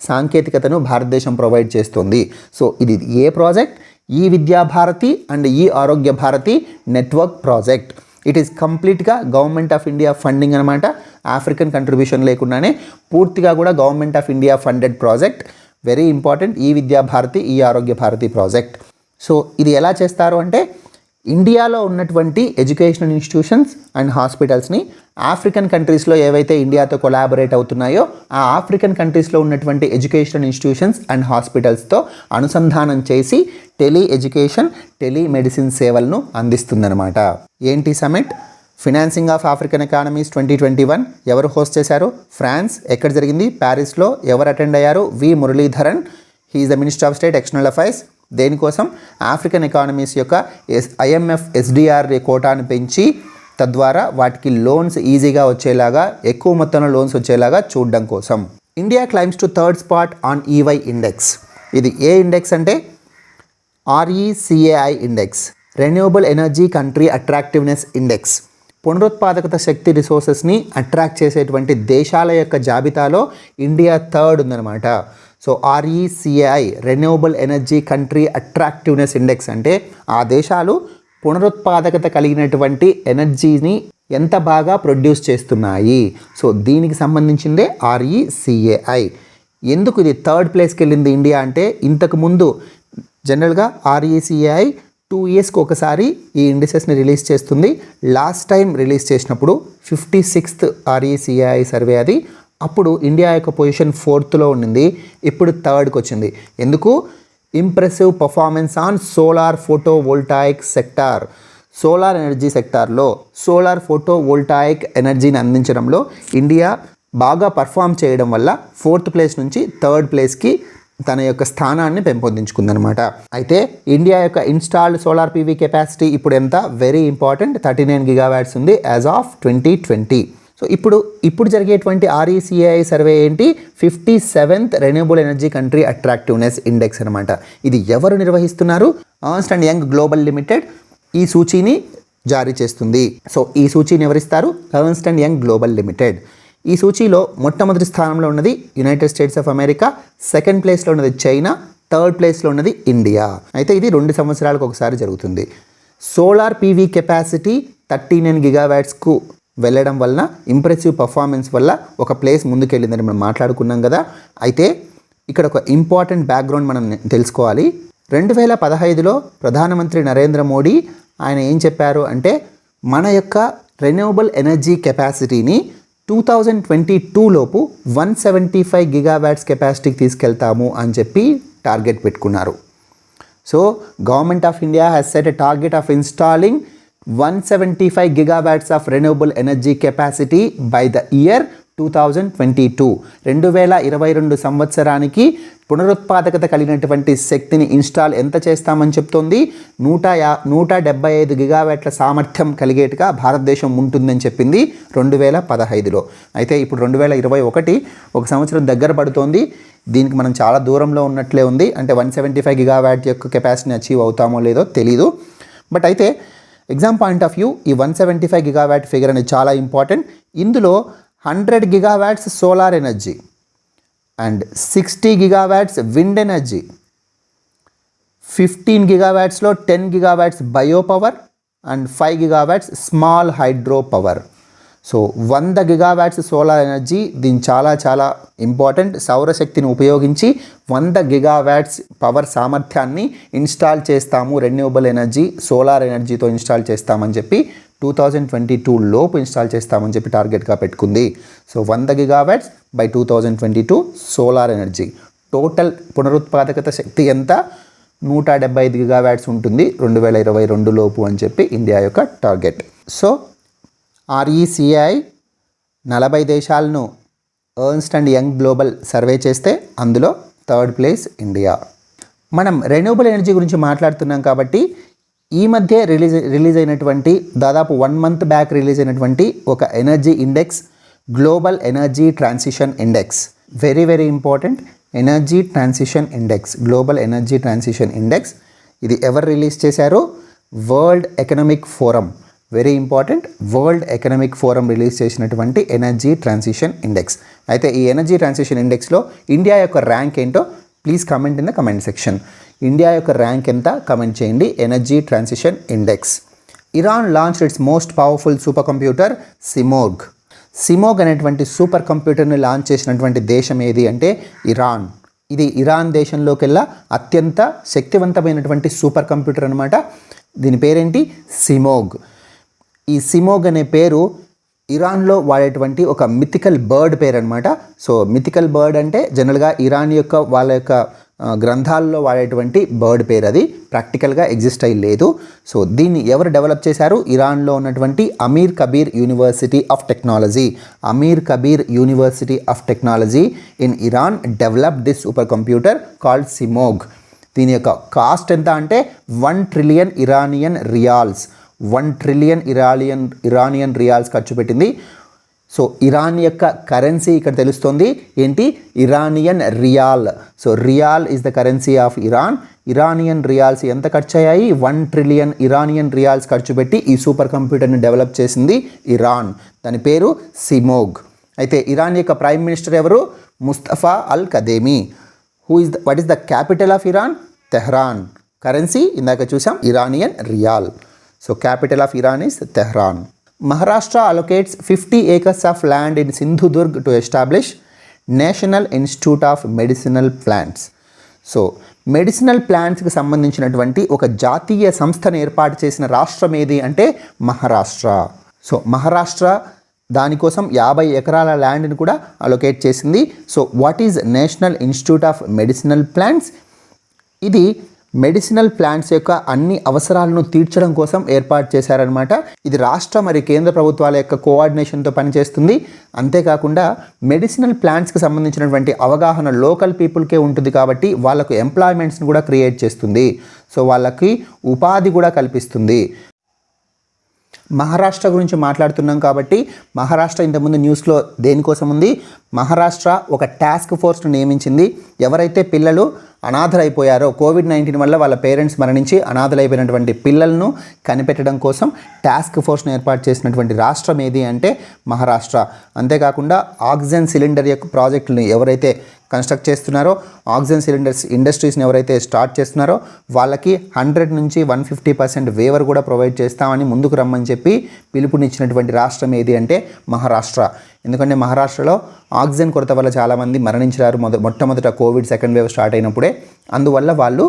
సాంకేతికతను భారతదేశం ప్రొవైడ్ చేస్తుంది. సో ఇది ఏ ప్రాజెక్ట్? ఈ విద్యా భారతి అండ్ ఈ Arogya Bharati network project. It is కంప్లీట్గా గవర్నమెంట్ ఆఫ్ ఇండియా ఫండింగ్ అనమాట. ఆఫ్రికన్ కంట్రిబ్యూషన్ లేకుండానే పూర్తిగా కూడా government of India funded project. Very important ఈ విద్యా భారతి, ఈ ఆరోగ్య భారతి ప్రాజెక్ట్. సో ఇది ఎలా చేస్తారు అంటే ఇండియాలో ఉన్నటువంటి ఎడ్యుకేషనల్ ఇన్స్టిట్యూషన్స్ అండ్ హాస్పిటల్స్ని ఆఫ్రికన్ కంట్రీస్లో ఏవైతే ఇండియాతో కొలాబరేట్ అవుతున్నాయో ఆ ఆఫ్రికన్ కంట్రీస్లో ఉన్నటువంటి ఎడ్యుకేషనల్ ఇన్స్టిట్యూషన్స్ అండ్ హాస్పిటల్స్తో అనుసంధానం చేసి టెలి ఎడ్యుకేషన్, టెలిమెడిసిన్ సేవలను అందిస్తుందన్నమాట. ఏంటి summit? Financing of African economies 2021 ఎవరు హోస్ట్ చేశారు? ఫ్రాన్స్. ఎక్కడ జరిగింది? ప్యారిస్లో. ఎవరు అటెండ్ అయ్యారు? V Muraleedharan. He is the minister of state external affairs. దేనికోసం? ఆఫ్రికన్ ఎకానమీస్ యొక్క ఐఎంఎఫ్ ఎస్డిఆర్ కోటాను పెంచి తద్వారా వాటికి లోన్స్ ఈజీగా వచ్చేలాగా, ఎక్కువ మొత్తంలో లోన్స్ వచ్చేలాగా చూడడం కోసం. India claims to third spot on EY index. ఇది ఏ ఇండెక్స్ అంటే RECAI index, renewable energy country attractiveness index. పునరుత్పాదకత శక్తి రిసోర్సెస్ని అట్రాక్ట్ చేసేటువంటి దేశాల యొక్క జాబితాలో ఇండియా థర్డ్ ఉందన్నమాట. సో RECAI renewable energy country attractiveness index అంటే ఆ దేశాలు పునరుత్పాదకత కలిగినటువంటి ఎనర్జీని ఎంత బాగా ప్రొడ్యూస్ చేస్తున్నాయి. సో దీనికి సంబంధించిందే RECAI. ఎందుకు ఇది థర్డ్ ప్లేస్కి వెళ్ళింది ఇండియా అంటే, ఇంతకుముందు జనరల్గా RECAI 2 yearsకి ఒకసారి ఈ ఇండిసెస్ని రిలీజ్ చేస్తుంది. లాస్ట్ టైం రిలీజ్ చేసినప్పుడు 56th RECAI సర్వే అది. అప్పుడు ఇండియా యొక్క పొజిషన్ 4thలో ఉండింది. ఇప్పుడు థర్డ్కి వచ్చింది. ఎందుకు? Impressive performance on solar photovoltaic sector. Solar energy సెక్టార్లో సోలార్ ఫోటోవోల్టాయిక్ ఎనర్జీని అందించడంలో ఇండియా బాగా పర్ఫామ్ చేయడం వల్ల 4th ప్లేస్ నుంచి 3rd ప్లేస్కి తన యొక్క స్థానాన్ని పెంపొందించుకుందనమాట. అయితే ఇండియా యొక్క ఇన్స్టాల్డ్ సోలార్ పీవీ కెపాసిటీ ఇప్పుడు ఎంత? వెరీ ఇంపార్టెంట్, 39 GW ఉంది యాజ్ ఆఫ్ 2020. సో ఇప్పుడు జరిగేటువంటి RECAI సర్వే ఏంటి? 57th renewable energy country attractiveness index అనమాట. ఇది ఎవరు నిర్వహిస్తున్నారు? Ernst and young global limited ఈ సూచీని జారీ చేస్తుంది. సో ఈ సూచీని ఎవరిస్తారు? Ernst and young global limited. ఈ సూచీలో మొట్టమొదటి స్థానంలో ఉన్నది United states of America, 2nd ప్లేస్లో ఉన్నది చైనా, 3rd ప్లేస్లో ఉన్నది ఇండియా. అయితే ఇది 2 సంవత్సరాలకు ఒకసారి జరుగుతుంది. సోలార్ పీవీ కెపాసిటీ 39 GWకు వెళ్ళడం వలన, ఇంప్రెసివ్ పర్ఫార్మెన్స్ వల్ల ఒక ప్లేస్ ముందుకెళ్ళిందని మనం మాట్లాడుకున్నాం కదా. అయితే ఇక్కడ ఒక ఇంపార్టెంట్ బ్యాక్గ్రౌండ్ మనం తెలుసుకోవాలి. 2015లో ప్రధానమంత్రి నరేంద్ర మోడీ ఆయన ఏం చెప్పారు అంటే, మన యొక్క రెన్యూవబుల్ ఎనర్జీ కెపాసిటీని 2022 లోపు 175 GW కెపాసిటీకి తీసుకెళ్తాము అని చెప్పి టార్గెట్ పెట్టుకున్నారు. So government of India has set a target of installing 175 GW of renewable energy capacity by the year 2022. 2022 సంవత్సరానికి పునరుత్పాదకత కలిగినటువంటి శక్తిని ఇన్స్టాల్ ఎంత చేస్తామని చెప్తోంది? 175 GW సామర్థ్యం కలిగేట్టుగా భారతదేశం ఉంటుందని చెప్పింది 2015లో. అయితే ఇప్పుడు 2021 ఒక సంవత్సరం దగ్గర పడుతోంది. దీనికి మనం చాలా దూరంలో ఉన్నట్లే ఉంది. అంటే 175 GW యొక్క కెపాసిటీని అచీవ్ అవుతామో లేదో తెలీదు. బట్ అయితే ఎగ్జామ్ పాయింట్ ఆఫ్ వ్యూ ఈ 175 GW ఫిగర్ అనేది చాలా ఇంపార్టెంట్. ఇందులో 100 GW solar energy and 60 GW wind energy, 15 GWలో 10 GW bio power and 5 GW small hydro power. So 100 GW solar energy, దీని చాలా చాలా ఇంపార్టెంట్. సౌరశక్తిని ఉపయోగించి 100 GW పవర్ సామర్థ్యాన్ని ఇన్స్టాల్ చేస్తాము, రెన్యూవబుల్ ఎనర్జీ సోలార్ ఎనర్జీతో ఇన్స్టాల్ చేస్తామని చెప్పి 2022 లోపు ఇన్స్టాల్ చేస్తామని చెప్పి టార్గెట్గా పెట్టుకుంది. So 100 GW by 2022 solar energy. Total పునరుత్పాదకత శక్తి ఎంత? 175 GW ఉంటుంది 2022 లోపు అని చెప్పి ఇండియా యొక్క టార్గెట్. సో RECAI 40 దేశాలను Ernst and young global survey చేస్తే అందులో 3rd ప్లేస్ ఇండియా. మనం రెన్యూవబుల్ ఎనర్జీ గురించి మాట్లాడుతున్నాం కాబట్టి ఈ మధ్య రిలీజ్ అయినటువంటి దాదాపు 1 month బ్యాక్ రిలీజ్ అయినటువంటి ఒక energy index, global energy transition index. Very very important. Energy transition index, global energy transition index. ఇది ఎవరు రిలీజ్ చేశారో? World Economic Forum. Very important. World Economic Forum release చేసినటువంటి ఎనర్జీ ట్రాన్సిషన్ ఇండెక్స్. అయితే ఈ energy transition ఇండెక్స్లో India యొక్క rank ఏంటో please comment in the comment section. India యొక్క ర్యాంక్ ఎంత కమెంట్ చేయండి. Energy transition index. Iran launch its most powerful super computer Simorgh. సిమోగ్ అనేటువంటి సూపర్ కంప్యూటర్ని లాంచ్ చేసినటువంటి దేశం ఏది అంటే ఇరాన్. ఇది ఇరాన్ దేశంలోకెల్లా అత్యంత శక్తివంతమైనటువంటి సూపర్ కంప్యూటర్ అనమాట. దీని పేరేంటి? సిమోగ్. ఈ సిమోగ్ అనే పేరు ఇరాన్లో వాడేటువంటి ఒక మిథికల్ బర్డ్ పేరు అనమాట. సో మిథికల్ బర్డ్ అంటే జనరల్గా ఇరాన్ యొక్క వాళ్ళ యొక్క గ్రంథాల్లో వాడేటువంటి బర్డ్ పేరు, అది ప్రాక్టికల్గా ఎగ్జిస్ట్ అయ్యి లేదు. సో దీన్ని ఎవరు డెవలప్ చేశారు? ఇరాన్లో ఉన్నటువంటి Amir Kabir University of Technology. Amir Kabir University of Technology in Iran developed this super computer called Simorgh. దీని యొక్క కాస్ట్ ఎంత అంటే 1 trillion Iranian rials. 1 trillion Iranian rials ఖర్చు పెట్టింది. సో ఇరాన్ యొక్క కరెన్సీ ఇక్కడ తెలుస్తుంది ఏంటి? Iranian rial. So rial is the currency of Iran. Iranian rials ఎంత ఖర్చు అయ్యాయి? 1 ట్రిలియన్ ఇరానియన్ రియాల్స్ ఖర్చు పెట్టి ఈ సూపర్ కంప్యూటర్ని డెవలప్ చేసింది ఇరాన్. దాని పేరు సిమోగ్. అయితే ఇరాన్ యొక్క ప్రైమ్ మినిస్టర్ ఎవరు? Mustafa Al Kadhimi. What is the capital of Iran? Tehran. Currency ఇందాక చూసాం Iranian rial. So capital of Iran is Tehran. Maharashtra allocates 50 acres of land in Sindhudurg to establish National Institute of Medicinal Plants. So medicinal ప్లాంట్స్కి సంబంధించినటువంటి ఒక జాతీయ సంస్థను ఏర్పాటు చేసిన రాష్ట్రం ఏది అంటే మహారాష్ట్ర. సో మహారాష్ట్ర దానికోసం 50 ఎకరాల ల్యాండ్ని కూడా అలొకేట్ చేసింది. So what is national institute of medicinal plants? ఇది మెడిసినల్ ప్లాంట్స్ యొక్క అన్ని అవసరాలను తీర్చడం కోసం ఏర్పాటు చేశారనమాట. ఇది రాష్ట్ర మరియు కేంద్ర ప్రభుత్వాల యొక్క కోఆర్డినేషన్తో పనిచేస్తుంది. అంతేకాకుండా మెడిసినల్ ప్లాంట్స్కి సంబంధించినటువంటి అవగాహన లోకల్ పీపుల్కే ఉంటుంది కాబట్టి వాళ్ళకు ఎంప్లాయ్మెంట్స్ని కూడా క్రియేట్ చేస్తుంది. సో వాళ్ళకి ఉపాధి కూడా కల్పిస్తుంది. మహారాష్ట్ర గురించి మాట్లాడుతున్నాం కాబట్టి మహారాష్ట్ర ఇంతకుముందు న్యూస్లో దేనికోసం ఉంది? మహారాష్ట్ర ఒక టాస్క్ ఫోర్స్ను నియమించింది. ఎవరైతే పిల్లలు అనాథలైపోయారో, కోవిడ్-19 వల్ల వాళ్ళ పేరెంట్స్ మరణించి అనాథలైపోయినటువంటి పిల్లలను కనిపెట్టడం కోసం టాస్క్ ఫోర్స్ను ఏర్పాటు చేసినటువంటి రాష్ట్రం ఏది అంటే మహారాష్ట్ర. అంతేకాకుండా ఆక్సిజన్ సిలిండర్ యొక్క ప్రాజెక్టులను ఎవరైతే కన్స్ట్రక్ట్ చేస్తున్నారో, ఆక్సిజన్ సిలిండర్స్ ఇండస్ట్రీస్ని ఎవరైతే స్టార్ట్ చేస్తున్నారో వాళ్ళకి 100 నుంచి 150% వేవర్ కూడా ప్రొవైడ్ చేస్తామని ముందుకు రమ్మని చెప్పి పిలుపునిచ్చినటువంటి రాష్ట్రం ఏది అంటే మహారాష్ట్ర. ఎందుకంటే మహారాష్ట్రలో ఆక్సిజన్ కొరత వల్ల చాలామంది మరణించారు మొట్టమొదట కోవిడ్ సెకండ్ వేవ్ స్టార్ట్ అయినప్పుడే. అందువల్ల వాళ్ళు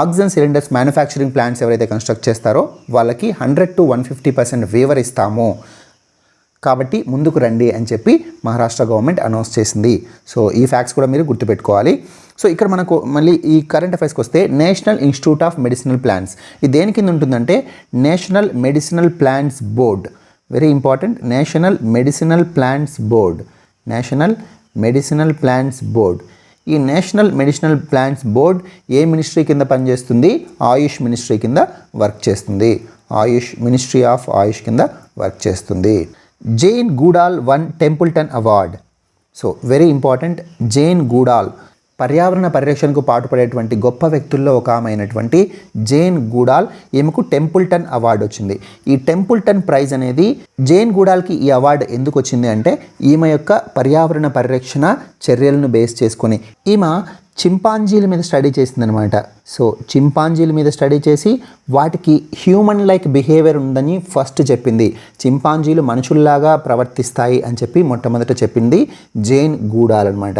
ఆక్సిజన్ సిలిండర్స్ మ్యానుఫ్యాక్చరింగ్ ప్లాంట్స్ ఎవరైతే కన్స్ట్రక్ట్ చేస్తారో వాళ్ళకి 100 to 150% వేవర్ ఇస్తాము, కాబట్టి ముందుకు రండి అని చెప్పి మహారాష్ట్ర గవర్నమెంట్ అనౌన్స్ చేసింది. సో ఈ ఫ్యాక్ట్స్ కూడా మీరు గుర్తుపెట్టుకోవాలి. సో ఇక్కడ మనకు మళ్ళీ ఈ కరెంట్ అఫైర్స్కి వస్తే national institute of medicinal plants ఇది దేని కింద ఉంటుందంటే national medicinal plants board. Very important. National medicinal plants board. National medicinal plants board. ఈ నేషనల్ మెడిసినల్ ప్లాంట్స్ బోర్డ్ ఏ మినిస్ట్రీ కింద పనిచేస్తుంది? ఆయుష్ మినిస్ట్రీ కింద వర్క్ చేస్తుంది. ఆయుష్ మినిస్ట్రీ ఆఫ్ ఆయుష్ కింద వర్క్ చేస్తుంది. Jane Goodall won Templeton award. So very important. Jane Goodall పర్యావరణ పరిరక్షణకు పాటుపడేటువంటి గొప్ప వ్యక్తుల్లో ఒక ఆమె అయినటువంటి జేన్ గూడాల్, ఈమెకు టెంపుల్టన్ అవార్డు వచ్చింది. ఈ టెంపుల్టన్ ప్రైజ్ అనేది జేన్ గూడాల్కి ఈ అవార్డు ఎందుకు వచ్చింది అంటే ఈమె యొక్క పర్యావరణ పరిరక్షణ చర్యలను బేస్ చేసుకొని ఈమె చింపాంజీల మీద స్టడీ చేసిందనమాట. సో చింపాంజీల మీద స్టడీ చేసి వాటికి హ్యూమన్ లైక్ బిహేవియర్ ఉందని ఫస్ట్ చెప్పింది. చింపాంజీలు మనుషుల్లాగా ప్రవర్తిస్తాయి అని చెప్పి మొట్టమొదట చెప్పింది జేన్ గూడాల్ అనమాట.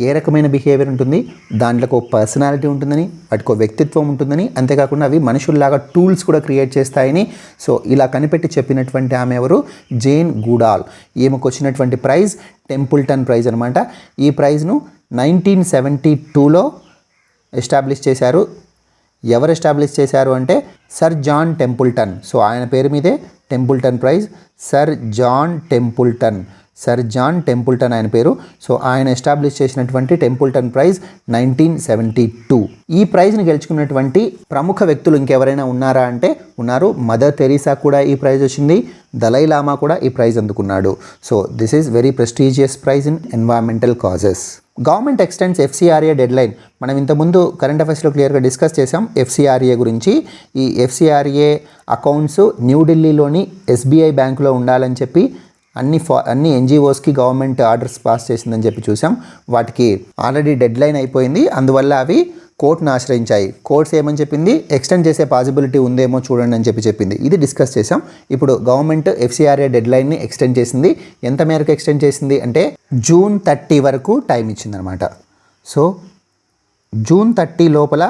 ఏ రకమైన బిహేవియర్ ఉంటుంది? దాంట్లో ఒక పర్సనాలిటీ ఉంటుందని, వాటికి ఒక వ్యక్తిత్వం ఉంటుందని, అంతేకాకుండా అవి మనుషుల్లాగా టూల్స్ కూడా క్రియేట్ చేస్తాయని. సో ఇలా కనిపెట్టి చెప్పినటువంటి ఆమె ఎవరు? జేన్ గూడాల్. ఈమెకు వచ్చినటువంటి ప్రైజ్ టెంపుల్టన్ ప్రైజ్ అనమాట. ఈ ప్రైజ్ను 1972లో ఎస్టాబ్లిష్ చేశారు. ఎవరు ఎస్టాబ్లిష్ చేశారు అంటే సర్ జాన్ టెంపుల్టన్. సో ఆయన పేరు మీదే Templeton prize. Sir John Templeton. Sir John Templeton ఆయన పేరు. సో ఆయన ఎస్టాబ్లిష్ చేసినటువంటి టెంపుల్టన్ ప్రైజ్ 1972. ఈ ప్రైజ్ని గెలుచుకున్నటువంటి ప్రముఖ వ్యక్తులు ఇంకెవరైనా ఉన్నారా అంటే ఉన్నారు. మదర్ తెరీసా కూడా ఈ ప్రైజ్ వచ్చింది. దలై లామా కూడా ఈ ప్రైజ్ అందుకున్నాడు. So this is very prestigious prize in environmental causes. Government extends FCRA deadline. మనం ఇంతకుముందు కరెంట్ అఫైర్స్లో క్లియర్గా డిస్కస్ చేసాం ఎఫ్సిఆర్ఏ గురించి. ఈ ఎఫ్సిఆర్ఏ అకౌంట్స్ న్యూఢిల్లీలోని ఎస్బీఐ బ్యాంకులో ఉండాలని చెప్పి అన్ని ఎన్జిఓస్కి గవర్నమెంట్ ఆర్డర్స్ పాస్ చేసిందని చెప్పి చూసాం. వాటికి ఆల్రెడీ డెడ్ లైన్ అయిపోయింది. అందువల్ల అవి కోర్టును ఆశ్రయించాయి. కోర్ట్స్ ఏమని చెప్పింది? ఎక్స్టెండ్ చేసే పాసిబిలిటీ ఉందేమో చూడండి అని చెప్పింది. ఇది డిస్కస్ చేసాం. ఇప్పుడు గవర్నమెంట్ ఎఫ్సిఆర్ఏ డెడ్ లైన్ని ఎక్స్టెండ్ చేసింది. ఎంత మేరకు ఎక్స్టెండ్ చేసింది అంటే June 30 వరకు టైం ఇచ్చిందనమాట. సో June 30 లోపల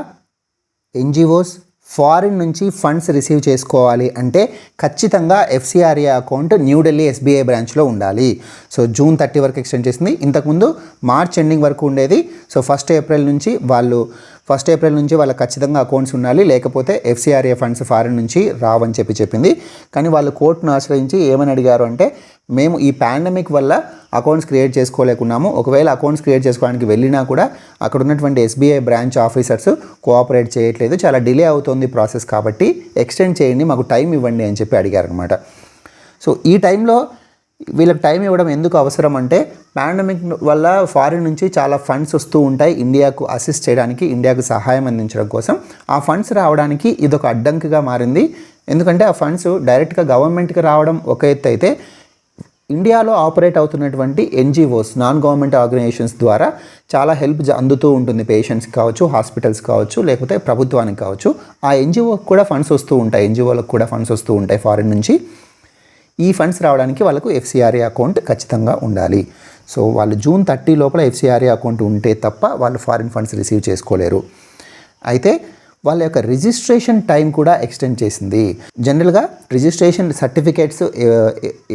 ఎన్జిఓస్ ఫారిన్ నుంచి ఫండ్స్ రిసీవ్ చేసుకోవాలి అంటే ఖచ్చితంగా ఎఫ్సిఆర్ఏ అకౌంట్ న్యూఢిల్లీ ఎస్బీఐ బ్రాంచ్లో ఉండాలి. సో జూన్ 30 వరకు ఎక్స్టెండ్ చేసింది. ఇంతకుముందు మార్చ్ ఎండింగ్ వరకు ఉండేది. సో 1 ఏప్రిల్ నుంచి వాళ్ళకి ఖచ్చితంగా అకౌంట్స్ ఉండాలి, లేకపోతే ఎఫ్సిఆర్ఏ ఫండ్స్ ఫారిన్ నుంచి రావని చెప్పింది. కానీ వాళ్ళు కోర్టును ఆశ్రయించి ఏమని అడిగారు అంటే, మేము ఈ పాండమిక్ వల్ల అకౌంట్స్ క్రియేట్ చేసుకోలేకున్నాము, ఒకవేళ అకౌంట్స్ క్రియేట్ చేసుకోవడానికి వెళ్ళినా కూడా అక్కడ ఉన్నటువంటి ఎస్బీఐ బ్రాంచ్ ఆఫీసర్స్ కోఆపరేట్ చేయట్లేదు, చాలా డిలే అవుతుంది ప్రాసెస్, కాబట్టి ఎక్స్టెండ్ చేయండి, మాకు టైం ఇవ్వండి అని చెప్పి అడిగారు అనమాట. సో ఈ టైంలో వీళ్ళకి టైం ఇవ్వడం ఎందుకు అవసరం అంటే, పాండమిక్ వల్ల ఫారిన్ నుంచి చాలా ఫండ్స్ వస్తూ ఉంటాయి ఇండియాకు అసిస్ట్ చేయడానికి, ఇండియాకు సహాయం అందించడం కోసం. ఆ ఫండ్స్ రావడానికి ఇదొక అడ్డంకిగా మారింది. ఎందుకంటే ఆ ఫండ్స్ డైరెక్ట్గా గవర్నమెంట్కి రావడం ఒక ఎత్తు అయితే, ఇండియాలో ఆపరేట్ అవుతున్నటువంటి ఎన్జిఓస్, నాన్ గవర్నమెంట్ ఆర్గనైజేషన్స్ ద్వారా చాలా హెల్ప్ అందుతూ ఉంటుంది. పేషెంట్స్కి కావచ్చు, హాస్పిటల్స్ కావచ్చు, లేకపోతే ప్రభుత్వానికి కావచ్చు. ఆ ఎన్జిఓకి కూడా ఫండ్స్ వస్తూ ఉంటాయి, ఫారిన్ నుంచి. ఈ ఫండ్స్ రావడానికి వాళ్ళకు ఎఫ్సిఆర్ఏ అకౌంట్ ఖచ్చితంగా ఉండాలి. సో వాళ్ళు జూన్ 30 లోపల ఎఫ్సిఆర్ఏ అకౌంట్ ఉంటే తప్ప వాళ్ళు ఫారిన్ ఫండ్స్ రిసీవ్ చేసుకోలేరు. అయితే వాళ్ళ యొక్క రిజిస్ట్రేషన్ టైం కూడా ఎక్స్టెండ్ చేసింది. జనరల్గా రిజిస్ట్రేషన్ సర్టిఫికేట్స్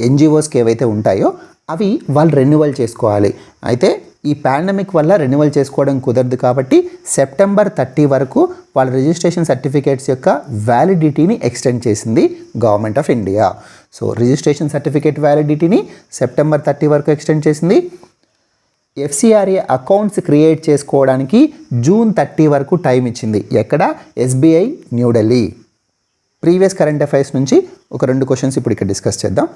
ఎన్జిఓస్కి ఏవైతే ఉంటాయో అవి వాళ్ళు రెన్యువల్ చేసుకోవాలి. అయితే ఈ పాండమిక్ వల్ల రెన్యువల్ చేసుకోవడం కుదరదు కాబట్టి సెప్టెంబర్ 30 వరకు వాళ్ళ రిజిస్ట్రేషన్ సర్టిఫికేట్స్ యొక్క వ్యాలిడిటీని ఎక్స్టెండ్ చేసింది government of India. So registration certificate వ్యాలిడిటీని సెప్టెంబర్ 30 వరకు ఎక్స్టెండ్ చేసింది. ఎఫ్సిఆర్ఏ అకౌంట్స్ క్రియేట్ చేసుకోవడానికి జూన్ 30 వరకు టైం ఇచ్చింది. ఎక్కడ? SBI New Delhi. Previous current affairs నుంచి ఒక 2 క్వశ్చన్స్ ఇప్పుడు ఇక్కడ డిస్కస్ చేద్దాం.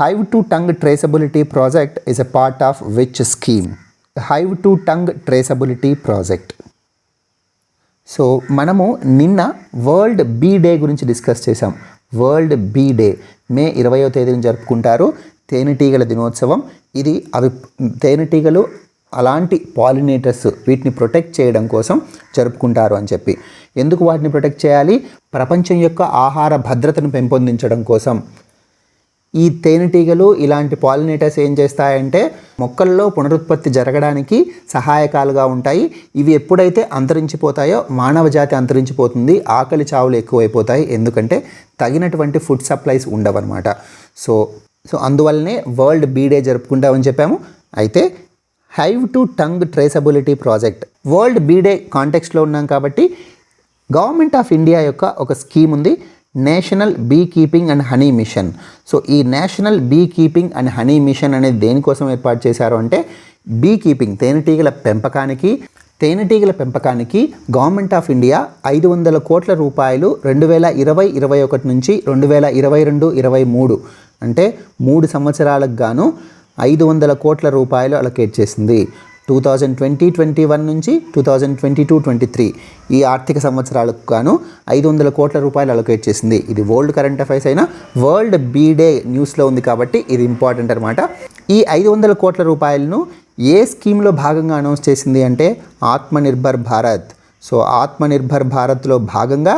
Hive to tongue traceability project is a part of which scheme? Hive to tongue traceability project. So మనము నిన్న వరల్డ్ బీ డే గురించి డిస్కస్ చేసాం. వరల్డ్ బీ డే మే 20వ తేదీని జరుపుకుంటారు. తేనెటీగల దినోత్సవం ఇది. అవి తేనెటీగలు అలాంటి పాలినేటర్స్, వీటిని ప్రొటెక్ట్ చేయడం కోసం జరుపుకుంటారు అని చెప్పి. ఎందుకు వాటిని ప్రొటెక్ట్ చేయాలి? ప్రపంచం యొక్క ఆహార భద్రతను పెంపొందించడం కోసం. ఈ తేనెటీగలు ఇలాంటి పాలినేటర్స్ ఏం చేస్తాయంటే మొక్కల్లో పునరుత్పత్తి జరగడానికి సహాయకాలుగా ఉంటాయి. ఇవి ఎప్పుడైతే అంతరించిపోతాయో మానవ జాతి అంతరించిపోతుంది, ఆకలి చావులు ఎక్కువైపోతాయి. ఎందుకంటే తగినటువంటి ఫుడ్ సప్లైస్ ఉండవన్నమాట. సో అందువల్లనే వరల్డ్ బీ డే జరుపుకుంటామని చెప్పాము. అయితే hive to tongue traceability project World Bee Day కాంటెక్స్ట్లో ఉన్నాం కాబట్టి గవర్నమెంట్ ఆఫ్ ఇండియా యొక్క ఒక స్కీమ్ ఉంది, National be keeping and honey Mission. So ఈ National be keeping and honey Mission అనేది దేనికోసం ఏర్పాటు చేశారు అంటే, బీ కీపింగ్ తేనెటీగల పెంపకానికి గవర్నమెంట్ ఆఫ్ ఇండియా 500 కోట్ల రూపాయలు 2020-21 నుంచి 2022-23 అంటే 3 సంవత్సరాలకు గాను 500 కోట్ల రూపాయలు అలొకేట్ చేసింది. 2020-21 నుంచి 2022-23 ఈ ఆర్థిక సంవత్సరాలకు గాను 500 కోట్ల రూపాయలు అలొకేట్ చేసింది. ఇది వరల్డ్ కరెంట్ అఫైర్స్ అయినా వరల్డ్ బీ డే న్యూస్లో ఉంది కాబట్టి ఇది ఇంపార్టెంట్ అనమాట. ఈ 500 కోట్ల రూపాయలను ఏ స్కీమ్లో భాగంగా అనౌన్స్ చేసింది అంటే ఆత్మనిర్భర్ భారత్. సో ఆత్మనిర్భర్ భారత్లో భాగంగా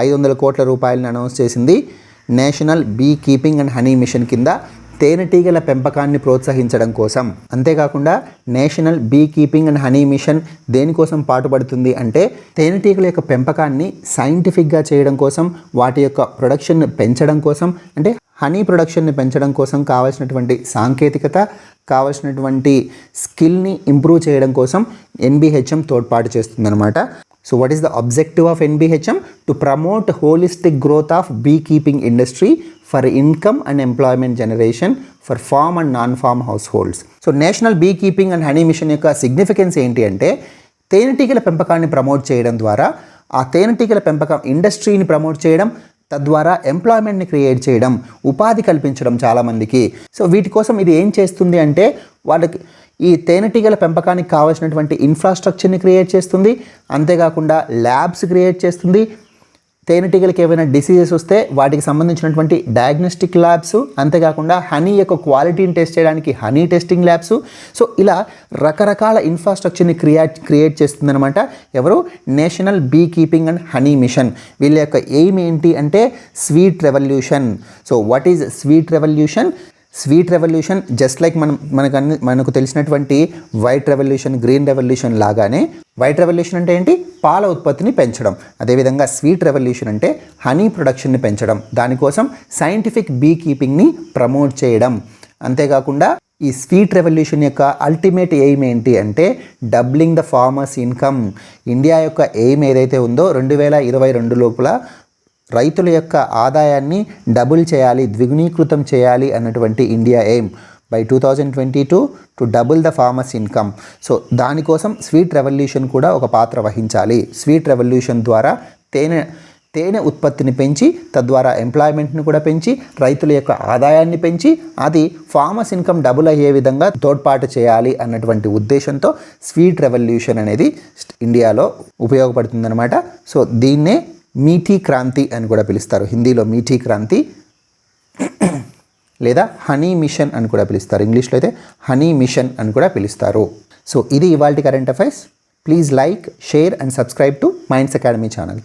500 కోట్ల రూపాయలను అనౌన్స్ చేసింది. National be keeping and honey mission కింద తేనెటీగల పెంపకాన్ని ప్రోత్సహించడం కోసం. అంతేకాకుండా national be keeping and honey mission దేనికోసం పాటుపడుతుంది అంటే తేనెటీగల యొక్క పెంపకాన్ని సైంటిఫిక్గా చేయడం కోసం, వాటి యొక్క ప్రొడక్షన్ని పెంచడం కోసం, అంటే హనీ ప్రొడక్షన్ని పెంచడం కోసం కావాల్సినటువంటి సాంకేతికత, కావాల్సినటువంటి స్కిల్ని ఇంప్రూవ్ చేయడం కోసం ఎన్బిహెచ్ఎం తోడ్పాటు చేస్తుందన్నమాట. So what is the objective of NBHM? To promote holistic growth of beekeeping industry for income and employment generation for farm and non-farm households. So National Beekeeping and Honey Mission యొక్క significance ఏంటి అంటే తేనెటీగల పెంపకాన్ని promote చేయడం ద్వారా ఆ తేనెటీగల పెంపకం ఇండస్ట్రీని ప్రమోట్ చేయడం, తద్వారా ఎంప్లాయ్మెంట్ని క్రియేట్ చేయడం, ఉపాధి కల్పించడం చాలామందికి. సో వీటి కోసం ఇది ఏం చేస్తుంది అంటే వాళ్ళకి ఈ తేనెటీగల పెంపకానికి కావాల్సినటువంటి ఇన్ఫ్రాస్ట్రక్చర్ని క్రియేట్ చేస్తుంది. అంతేకాకుండా ల్యాబ్స్ క్రియేట్ చేస్తుంది. తేనెటీగలకి ఏవైనా డిసీజెస్ వస్తే వాటికి సంబంధించినటువంటి డయాగ్నోస్టిక్ ల్యాబ్స్, అంతేకాకుండా హనీ యొక్క క్వాలిటీని టెస్ట్ చేయడానికి హనీ టెస్టింగ్ ల్యాబ్స్. సో ఇలా రకరకాల ఇన్ఫ్రాస్ట్రక్చర్ని క్రియేట్ చేస్తుందన్నమాట. ఎవరు? National be keeping and honey mission. వీళ్ళ యొక్క ఎయిమ్ ఏంటి అంటే sweet revolution. So what is sweet revolution? Sweet revolution just like మనకు తెలిసినటువంటి వైట్ రెవల్యూషన్, గ్రీన్ రెవల్యూషన్ లాగానే, వైట్ రెవల్యూషన్ అంటే ఏంటి, పాల ఉత్పత్తిని పెంచడం. అదేవిధంగా స్వీట్ రెవల్యూషన్ అంటే హనీ ప్రొడక్షన్ని పెంచడం, దానికోసం సైంటిఫిక్ బీ కీపింగ్ని ప్రమోట్ చేయడం. అంతేకాకుండా ఈ స్వీట్ రెవల్యూషన్ యొక్క అల్టిమేట్ ఎయిమ్ ఏంటి అంటే doubling the farmers income. India యొక్క ఎయిమ్ ఏదైతే ఉందో 2022 లోపల రైతుల యొక్క ఆదాయాన్ని డబుల్ చేయాలి, ద్విగుణీకృతం చేయాలి అన్నటువంటి India aim. By 2022 to double the farmers income. So దానికోసం స్వీట్ రెవల్యూషన్ కూడా ఒక పాత్ర వహించాలి. స్వీట్ రెవల్యూషన్ ద్వారా తేనె ఉత్పత్తిని పెంచి, తద్వారా ఎంప్లాయ్మెంట్ని కూడా పెంచి, రైతుల యొక్క ఆదాయాన్ని పెంచి, అది ఫార్మర్స్ ఇన్కమ్ డబుల్ అయ్యే విధంగా తోడ్పాటు చేయాలి అన్నటువంటి ఉద్దేశంతో స్వీట్ రెవల్యూషన్ అనేది ఇండియాలో ఉపయోగపడుతుందన్నమాట. సో దీన్నే మీఠీ క్రాంతి అని కూడా పిలుస్తారు. హిందీలో మీఠీ క్రాంతి లేదా హనీ మిషన్ అని కూడా పిలుస్తారు. ఇంగ్లీష్లో అయితే హనీ మిషన్ అని కూడా పిలుస్తారు. సో ఇది ఇవాల్టి current affairs. Please like, share and subscribe to minds academy channel.